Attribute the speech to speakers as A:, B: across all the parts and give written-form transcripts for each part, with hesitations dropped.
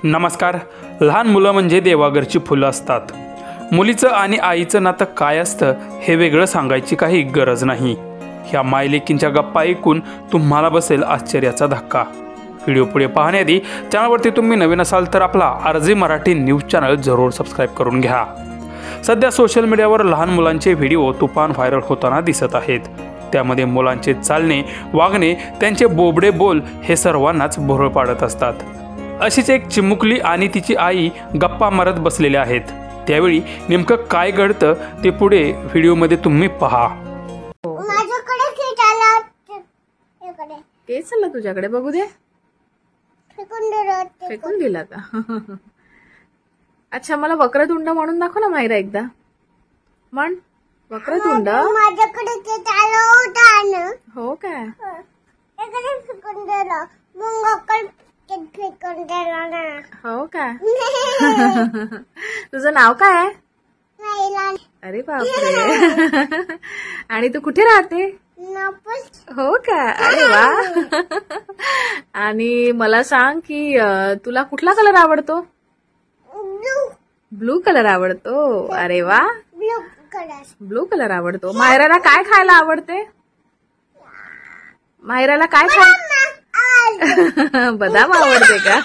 A: नमस्कार. लहान मुलं म्हणजे देवाघरची फुलं असतात. मुलीचं आणि आईचं नातं काय असतं हे वेगळं सांगायची काही गरज नाही. ह्या मायलेकींच्या गप्पा ऐकून तुम्हाला बसेल आश्चर्याचा धक्का. व्हिडिओ पुढे पाहण्याआधी चॅनलवरती तुम्ही नवीन असाल तर आपला RJ मराठी न्यूज चॅनल जरूर सबस्क्राईब करून घ्या. सध्या सोशल मीडियावर लहान मुलांचे व्हिडिओ तुफान व्हायरल होताना दिसत आहेत. त्यामध्ये मुलांचे चालणे, वागणे, त्यांचे बोबडे बोल हे सर्वांनाच भोरळ पाडत असतात. अशीच एक चिमुकली आणि तिची आई गप्पा मारत बसलेल्या आहेत. त्यावेळी नेमकं काय घडतं ते पुढे व्हिडिओमध्ये तुम्ही पहा.
B: तेच चाललं तुझ्याकडे, बघू दे. फेकून दिला का? अच्छा, मला वक्रतुंड म्हणून दाखव ना मायरा एकदा. म्हण वक्रतुंड.
C: माझ्याकडे ते चालू होता ना.
B: हो काय?
C: इकडे फेकून दिलं, मग अक्कल फेकून दिलं ना. हो
B: काय? तुझं नाव काय आहे?
C: मैला.
B: अरे बापरे. आणि तू कुठे राहते?
C: नापूस.
B: हो का? अरे वा. आणि मला सांग की तुला कुठला कलर आवडतो? ब्लू कलर आवडतो. अरे वा. ब्लू कलर आवडतो. मायराला काय खायला आवडते? मायराला काय बदाम आवडते का?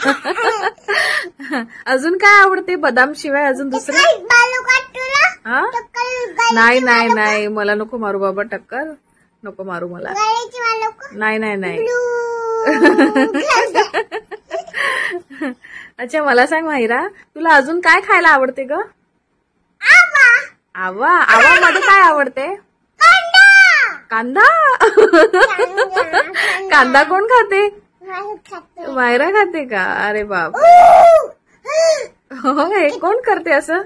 B: अजून काय आवडते बदाम शिवाय? अजून दुसरं? नाही नाही नाही, मला नको मारू बाबा टक्कर. नको मारू मला. नाही नाही नाही. अच्छा, मला सांग मायरा, तुला अजून काय खायला आवडते ग? आवा. आवा मध्ये काय आवडते? कांदा. कांदा कोण खाते? मायरा खाते का? अरे बाप. हो, हे कोण करते असं?